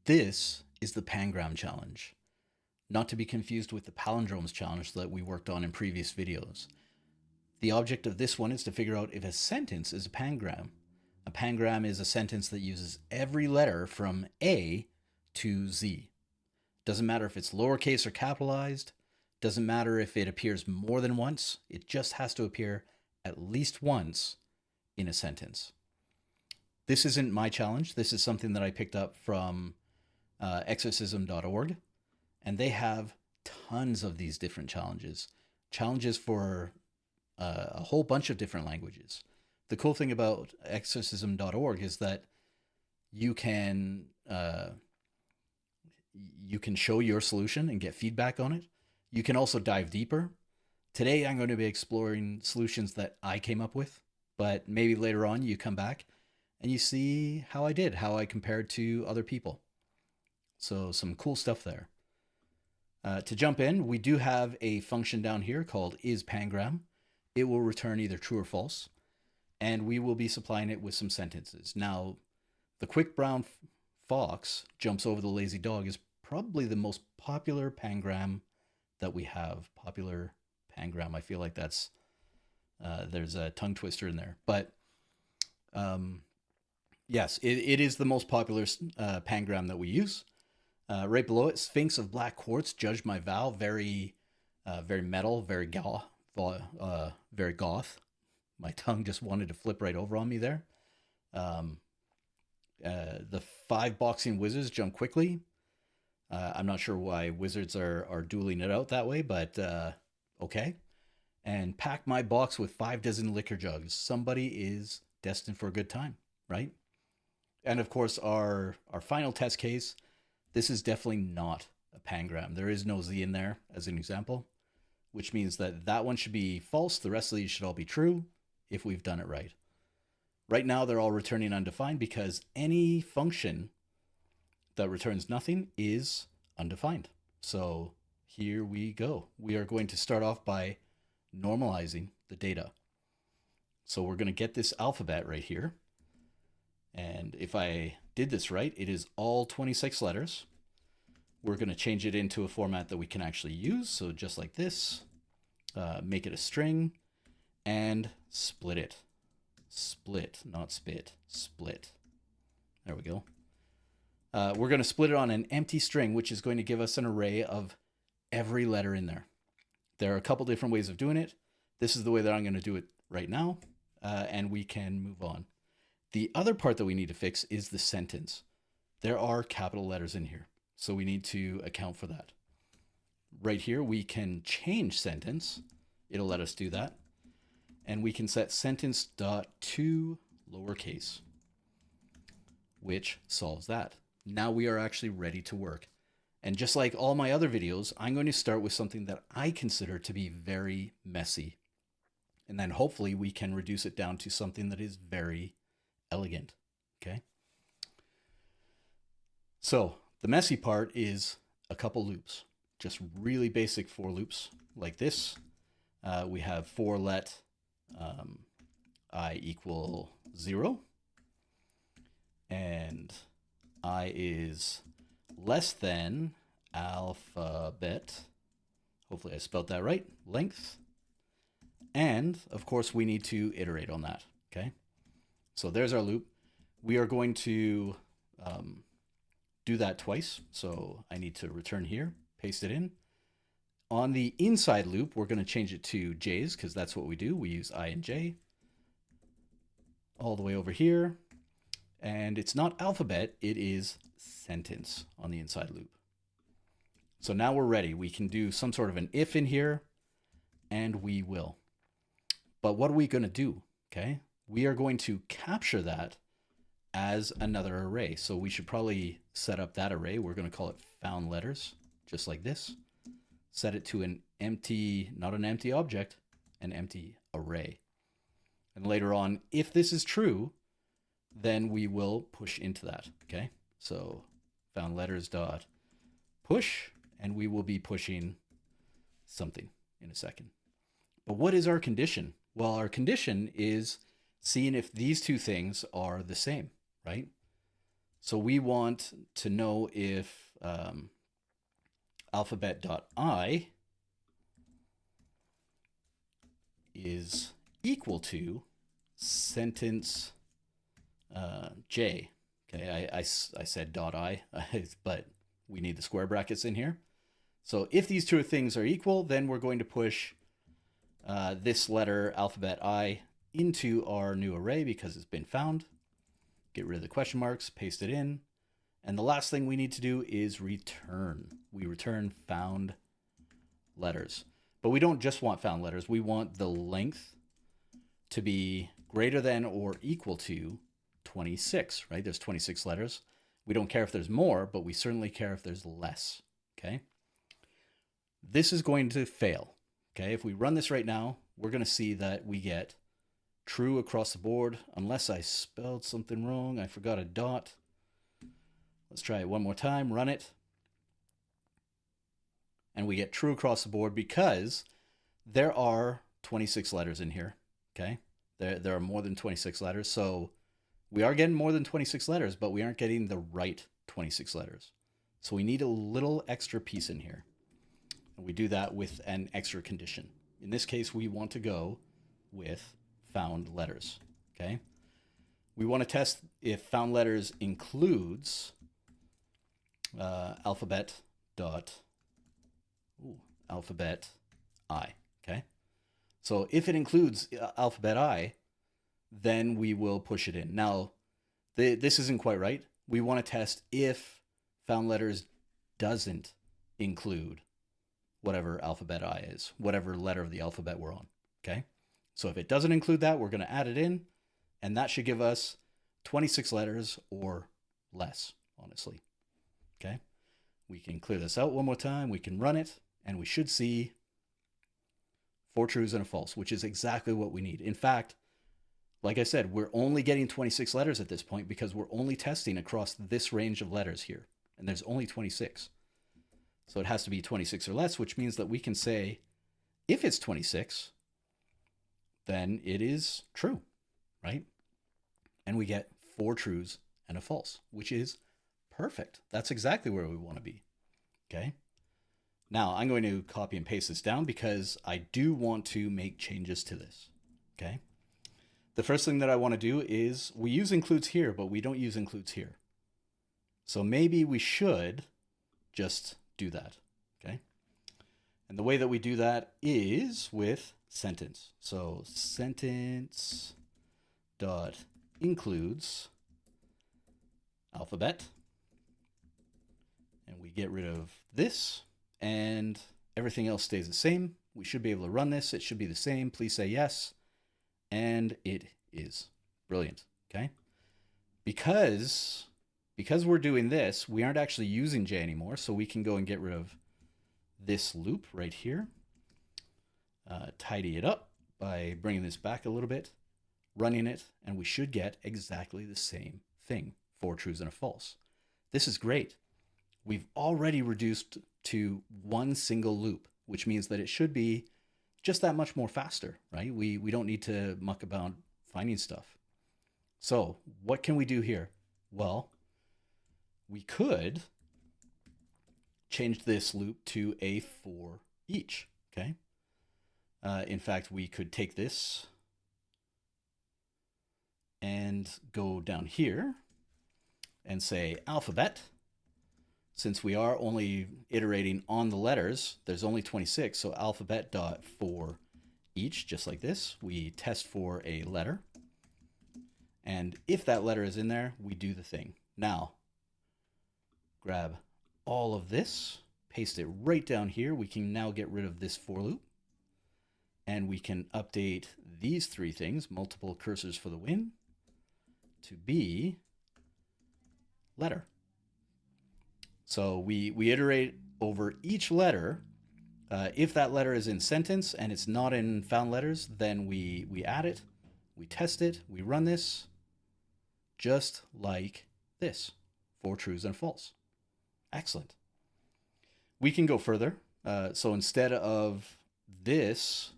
This is the Pangram challenge, not to be confused with the palindromes challenge that we worked on in previous videos. The object of this one is to figure out if a sentence is a pangram. A pangram is a sentence that uses every letter from A to Z. Doesn't matter if it's lowercase or capitalized. Doesn't matter if it appears more than once. It just has to appear at least once in a sentence. This isn't my challenge. This is something that I picked up from exorcism.org, and they have tons of these different challenges for a whole bunch of different languages. The cool thing about exorcism.org is that you can show your solution and get feedback on it. You can also dive deeper. Today, I'm going to be exploring solutions that I came up with, but maybe later on you come back and you see how I did, how I compared to other people. So some cool stuff there. To jump in, we do have a function down here called isPangram. It will return either true or false, and we will be supplying it with some sentences. Now, the quick brown fox jumps over the lazy dog is probably the most popular pangram that we have. Popular pangram. I feel like that's there's a tongue twister in there, but yes, it is the most popular pangram that we use. Right below it, Sphinx of Black Quartz, Judge My Vow, very metal, very goth. My tongue just wanted to flip right over on me there. The 5 boxing wizards jump quickly. I'm not sure why wizards are dueling it out that way, but okay. And pack my box with 5 dozen liquor jugs. Somebody is destined for a good time, right? And of course, our final test case, this is definitely not a pangram. There is no Z in there as an example, which means that one should be false. The rest of these should all be true if we've done it right. Right now, they're all returning undefined because any function that returns nothing is undefined. So here we go. We are going to start off by normalizing the data. So we're going to get this alphabet right here. And if I did this right, it is all 26 letters. We're going to change it into a format that we can actually use. So just like this, make it a string and split it. Split, not spit, split. There we go. We're going to split it on an empty string, which is going to give us an array of every letter in there. There are a couple different ways of doing it. This is the way that I'm going to do it right now, and we can move on. The other part that we need to fix is the sentence. There are capital letters in here, so we need to account for that. Right here, we can change sentence. It'll let us do that. And we can set sentence.to lowercase, which solves that. Now we are actually ready to work. And just like all my other videos, I'm going to start with something that I consider to be very messy. And then hopefully we can reduce it down to something that is very elegant. Okay. So the messy part is a couple loops, just really basic for loops like this. We have for let I equal 0 and I is less than alphabet. Hopefully I spelled that right. Length. And of course we need to iterate on that. Okay. So there's our loop. We are going to do that twice. So I need to return here, paste it in. On the inside loop, we're going to change it to J's because that's what we do. We use I and J all the way over here. And it's not alphabet, it is sentence on the inside loop. So now we're ready. We can do some sort of an if in here, and we will. But what are we going to do? Okay. We are going to capture that as another array. So we should probably set up that array. We're going to call it found letters, just like this. Set it to an empty, not an empty object, an empty array. And later on, if this is true, then we will push into that. Okay. So found letters dot push, and we will be pushing something in a second. But what is our condition? Well, our condition is seeing if these two things are the same, right? So we want to know if alphabet.I is equal to sentence J. Okay, I said .I, but we need the square brackets in here. So if these two things are equal, then we're going to push this letter, alphabet I, into our new array because it's been found. Get rid of the question marks, paste it in. And the last thing we need to do is return. We return found letters. But we don't just want found letters. We want the length to be greater than or equal to 26, right? There's 26 letters. We don't care if there's more, but we certainly care if there's less, okay? This is going to fail, okay? If we run this right now, we're going to see that we get true across the board, unless I spelled something wrong. I forgot a dot. Let's try it one more time, run it. And we get true across the board because there are 26 letters in here, okay? There are more than 26 letters, so we are getting more than 26 letters, but we aren't getting the right 26 letters. So we need a little extra piece in here. And we do that with an extra condition. In this case, we want to go with found letters, okay? We want to test if found letters includes alphabet I, okay? So if it includes alphabet I, then we will push it in. Now, this isn't quite right. We want to test if found letters doesn't include whatever alphabet I is, whatever letter of the alphabet we're on, okay? So if it doesn't include that, we're going to add it in, and that should give us 26 letters or less, honestly, okay? We can clear this out one more time. We can run it, and we should see 4 trues and a false, which is exactly what we need. In fact, like I said, we're only getting 26 letters at this point because we're only testing across this range of letters here, and there's only 26. So it has to be 26 or less, which means that we can say if it's 26, then it is true, right? And we get 4 trues and a false, which is perfect. That's exactly where we want to be, okay? Now I'm going to copy and paste this down because I do want to make changes to this, okay? The first thing that I want to do is we use includes here, but we don't use includes here. So maybe we should just do that, okay? And the way that we do that is with sentence. So sentence dot includes alphabet, and we get rid of this, and everything else stays the same. We should be able to run this. It should be the same. Please say yes. And it is. Brilliant, okay? Because we're doing this, we aren't actually using J anymore, so we can go and get rid of this loop right here. Tidy it up by bringing this back a little bit, running it, and we should get exactly the same thing, 4 trues and a false. This is great. We've already reduced to one single loop, which means that it should be just that much more faster, right? We don't need to muck about finding stuff. So what can we do here? Well, we could change this loop to a for each, okay? In fact, we could take this and go down here and say alphabet. Since we are only iterating on the letters, there's only 26, so alphabet dot for each, just like this. We test for a letter, and if that letter is in there, we do the thing. Now, grab all of this, paste it right down here. We can now get rid of this for loop, and we can update these 3 things, multiple cursors for the win, to be letter. So we iterate over each letter. If that letter is in sentence and it's not in found letters, then we add it, we test it, we run this, just like this, 4 trues and a false. Excellent. We can go further. So instead of this,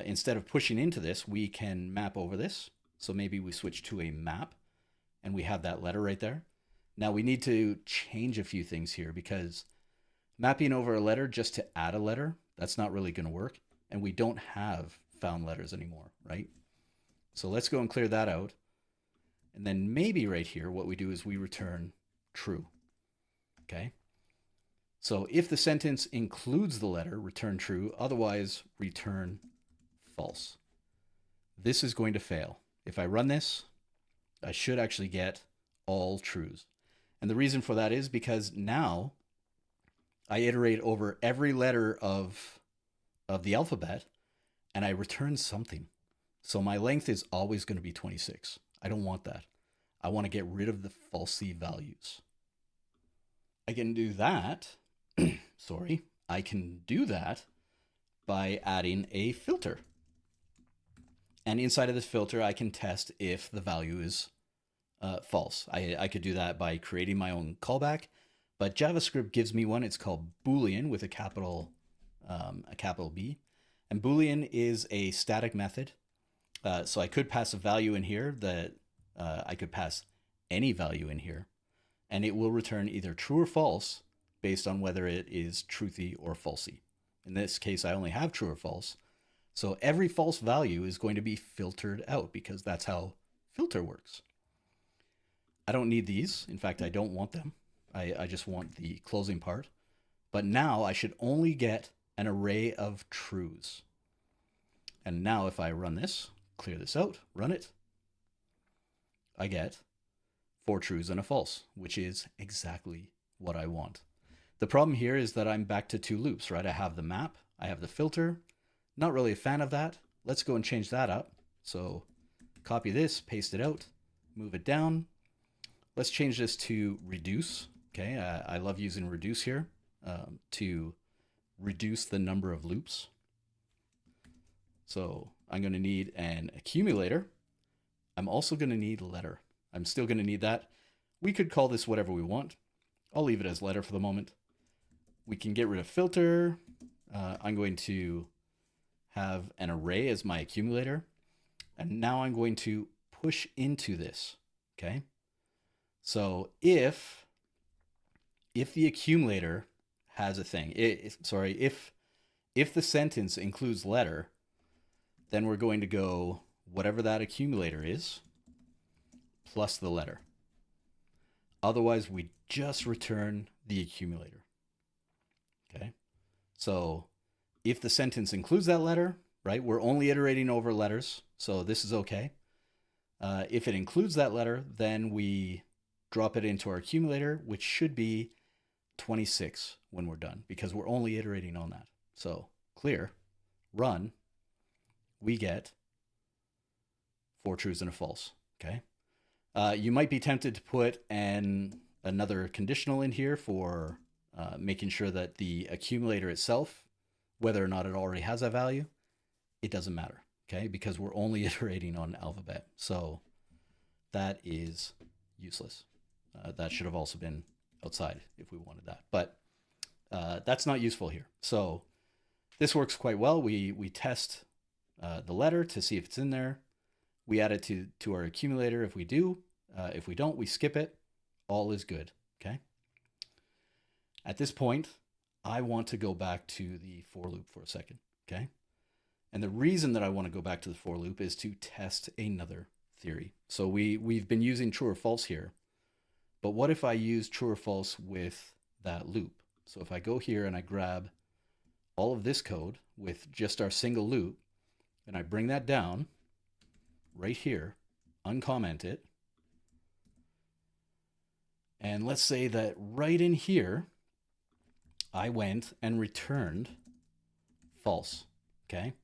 instead of pushing into this, we can map over this. So maybe we switch to a map and we have that letter right there. Now we need to change a few things here because mapping over a letter just to add a letter, that's not really going to work. And we don't have found letters anymore, right? So let's go and clear that out. And then maybe right here, what we do is we return true, okay? So if the sentence includes the letter, return true. Otherwise, return false. This is going to fail. If I run this, I should actually get all trues. And the reason for that is because now I iterate over every letter of the alphabet and I return something. So my length is always going to be 26. I don't want that. I want to get rid of the falsy values. I can do that. I can do that by adding a filter. And inside of this filter, I can test if the value is false. I could do that by creating my own callback, but JavaScript gives me one. It's called Boolean with a capital B. And Boolean is a static method. So I could pass a value in here that I could pass any value in here, and it will return either true or false based on whether it is truthy or falsy. In this case, I only have true or false. So every false value is going to be filtered out because that's how filter works. I don't need these. In fact, I don't want them. I just want the closing part. But now I should only get an array of trues. And now if I run this, clear this out, run it, I get 4 trues and a false, which is exactly what I want. The problem here is that I'm back to 2 loops, right? I have the map, I have the filter. Not really a fan of that. Let's go and change that up. So copy this, paste it out, move it down. Let's change this to reduce. Okay, I love using reduce here to reduce the number of loops. So I'm going to need an accumulator. I'm also going to need letter. I'm still going to need that. We could call this whatever we want. I'll leave it as letter for the moment. We can get rid of filter. I'm going to have an array as my accumulator. And now I'm going to push into this, okay? So if the accumulator has a thing, if the sentence includes letter, then we're going to go whatever that accumulator is plus the letter. Otherwise, we just return the accumulator, okay? So if the sentence includes that letter, right, we're only iterating over letters, so this is okay. If it includes that letter, then we drop it into our accumulator, which should be 26 when we're done, because we're only iterating on that. So clear, run, we get 4 trues and a false, okay? You might be tempted to put another conditional in here for making sure that the accumulator itself, whether or not it already has that value, it doesn't matter, okay? Because we're only iterating on alphabet. So that is useless. That should have also been outside if we wanted that. But that's not useful here. So this works quite well. We test the letter to see if it's in there. We add it to our accumulator if we do. If we don't, we skip it. All is good, okay? At this point, I want to go back to the for loop for a second, okay? And the reason that I want to go back to the for loop is to test another theory. So we've been using true or false here, but what if I use true or false with that loop? So if I go here and I grab all of this code with just our single loop, and I bring that down right here, uncomment it, and let's say that right in here, I went and returned false, okay?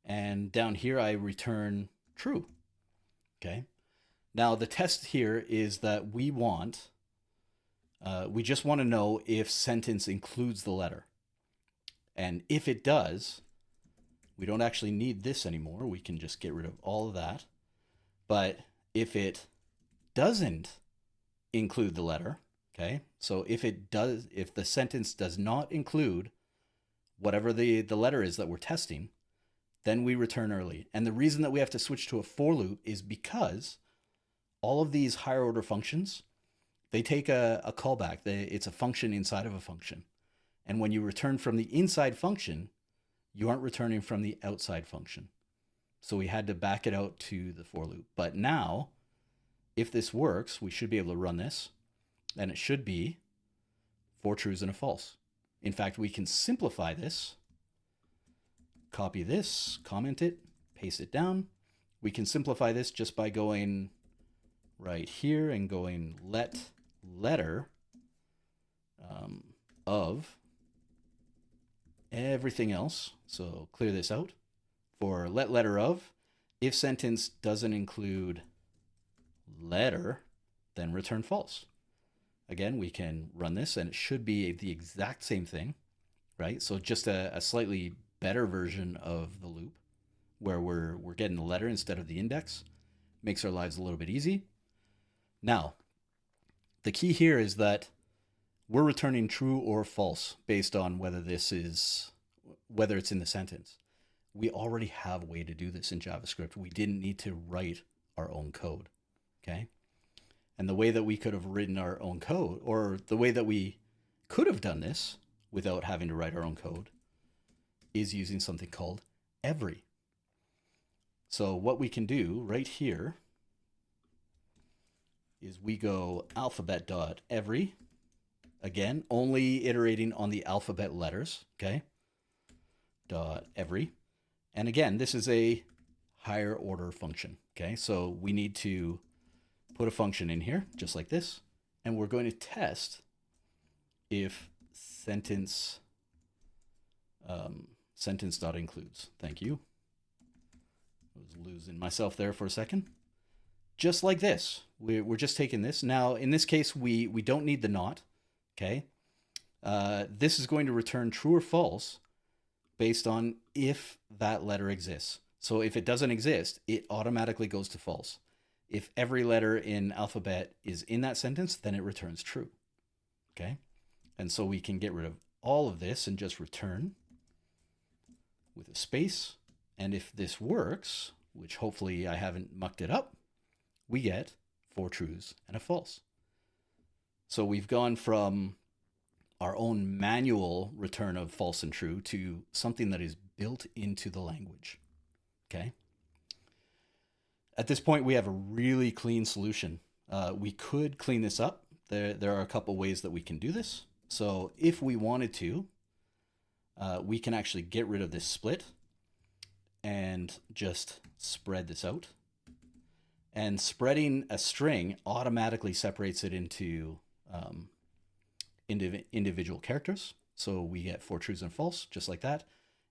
And down here, I return true, okay? Now, the test here is that we just want to know if sentence includes the letter. And if it does, we don't actually need this anymore. We can just get rid of all of that. But if it doesn't include the letter, okay? So if the sentence does not include whatever the letter is that we're testing, then we return early. And the reason that we have to switch to a for loop is because all of these higher order functions, They take a callback. It's a function inside of a function. And when you return from the inside function, you aren't returning from the outside function. So we had to back it out to the for loop. But now, if this works, we should be able to run this, and it should be 4 trues and a false. In fact, we can simplify this, copy this, comment it, paste it down. We can simplify this just by going right here and going let letter of everything else. So clear this out. For let letter of, if sentence doesn't include letter, then return false. Again, we can run this and it should be the exact same thing, right? So just a slightly better version of the loop where we're getting the letter instead of the index. Makes our lives a little bit easy. Now, the key here is that we're returning true or false based on whether it's in the sentence. We already have a way to do this in JavaScript. We didn't need to write our own code, okay? And the way that we could have written our own code, or the way that we could have done this without having to write our own code, is using something called every. So what we can do right here is we go alphabet.every, again, only iterating on the alphabet letters, okay? .every. And again, this is a higher order function, okay? So we need to put a function in here, just like this, and we're going to test if sentence sentence.includes. Thank you. I was losing myself there for a second. Just like this, we're just taking this. Now, in this case, we don't need the not, okay? This is going to return true or false based on if that letter exists. So if it doesn't exist, it automatically goes to false. If every letter in alphabet is in that sentence, then it returns true, okay? And so we can get rid of all of this and just return with a space. And if this works, which hopefully I haven't mucked it up, we get 4 trues and a false. So we've gone from our own manual return of false and true to something that is built into the language, okay? At this point, we have a really clean solution. We could clean this up. There are a couple ways that we can do this. So if we wanted to, we can actually get rid of this split and just spread this out. And spreading a string automatically separates it into individual characters. So we get 4 trues and false, just like that.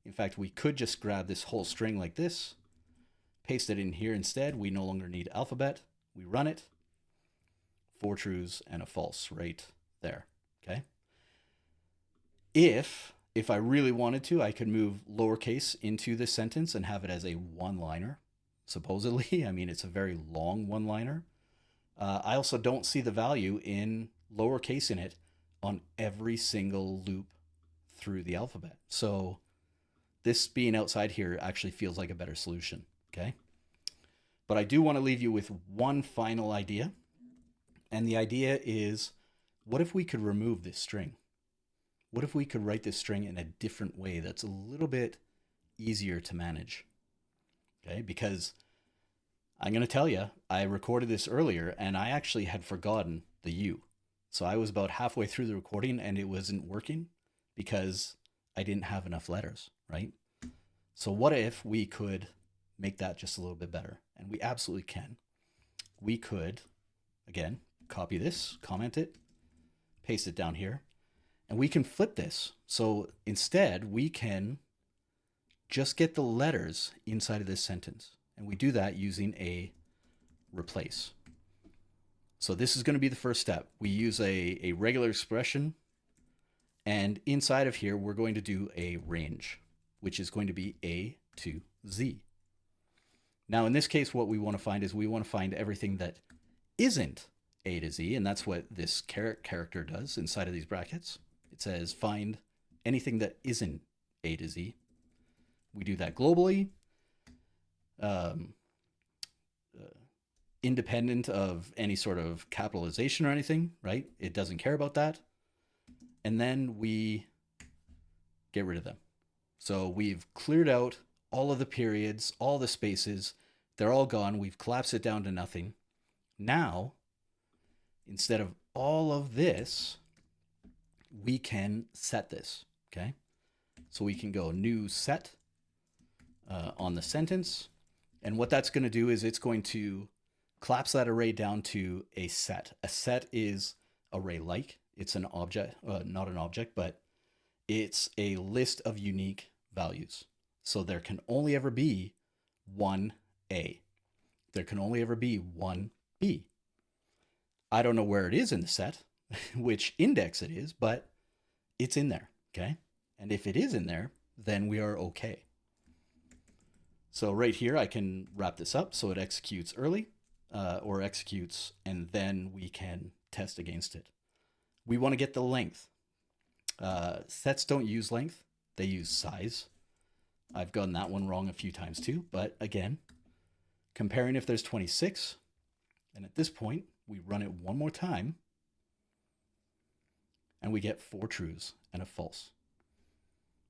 In fact, we could just grab this whole string like this, paste it in here instead. We no longer need alphabet. We run it. 4 trues and a false right there, okay? If I really wanted to, I could move lowercase into this sentence and have it as a one-liner, supposedly. I mean, it's a very long one-liner. I also don't see the value in lowercase in it on every single loop through the alphabet. So this being outside here actually feels like a better solution, okay? But I do want to leave you with one final idea. And the idea is, what if we could remove this string? What if we could write this string in a different way that's a little bit easier to manage? Okay, because I'm going to tell you, I recorded this earlier and I actually had forgotten the U. So I was about halfway through the recording and it wasn't working because I didn't have enough letters, right? So what if we could make that just a little bit better? And we absolutely can. We could, again, copy this, comment it, paste it down here, and we can flip this. So instead, we can just get the letters inside of this sentence. And we do that using a replace. So this is going to be the first step. We use a regular expression, and inside of here, we're going to do a range, which is going to be A to Z. Now, in this case, what we want to find is we want to find everything that isn't A to Z, and that's what this character does inside of these brackets. It says find anything that isn't A to Z. We do that globally. independent of any sort of capitalization or anything, right? It doesn't care about that. And then we get rid of them. So we've cleared out all of the periods, all the spaces. They're all gone. We've collapsed it down to nothing. Now, instead of all of this, we can set this, okay? So we can go new set on the sentence. And what that's going to do is it's going to collapse that array down to a set. A set is array-like. It's an object, not an object, but it's a list of unique values. So there can only ever be one A. There can only ever be one B. I don't know where it is in the set, which index it is, but it's in there, okay? And if it is in there, then we are okay. So right here, I can wrap this up so it executes early or executes, and then we can test against it. We want to get the length. Sets don't use length. They use size. I've gotten that one wrong a few times too. But again, comparing if there's 26, and at this point, we run it one more time, and we get 4 trues and a false.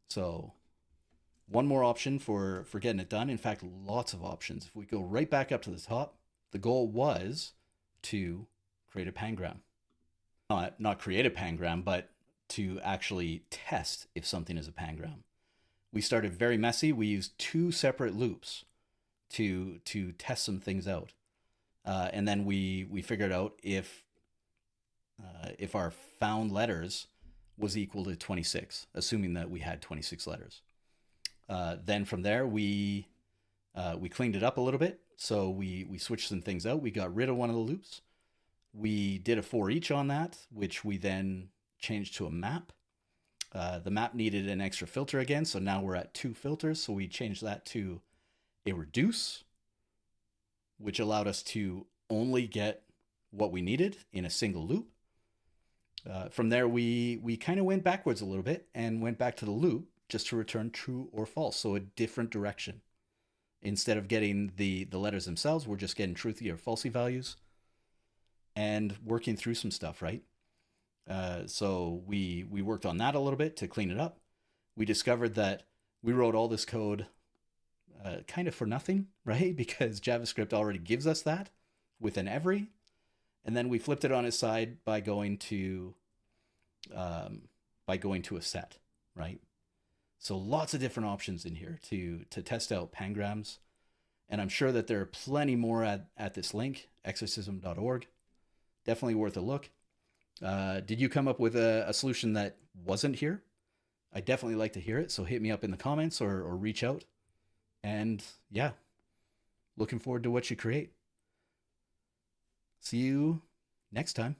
So one more option for getting it done. In fact, lots of options. If we go right back up to the top, the goal was to create a pangram. Not create a pangram, but to actually test if something is a pangram. We started very messy. We used 2 separate loops to test some things out. And then we figured out if our found letters was equal to 26, assuming that we had 26 letters. Then from there, we cleaned it up a little bit. So we switched some things out. We got rid of one of the loops. We did a for each on that, which we then changed to a map. The map needed an extra filter again, so now we're at 2 filters. So we changed that to a reduce, which allowed us to only get what we needed in a single loop. From there, we kind of went backwards a little bit and went back to the loop just to return true or false, so a different direction. Instead of getting the letters themselves, we're just getting truthy or falsy values and working through some stuff, right? So we worked on that a little bit to clean it up. We discovered that we wrote all this code kind of for nothing, right? Because JavaScript already gives us that with an every. And then we flipped it on its side by going to a set, right? So lots of different options in here to test out pangrams. And I'm sure that there are plenty more at this link, exorcism.org. Definitely worth a look. Did you come up with a solution that wasn't here? I'd definitely like to hear it. So hit me up in the comments or reach out. And yeah, looking forward to what you create. See you next time.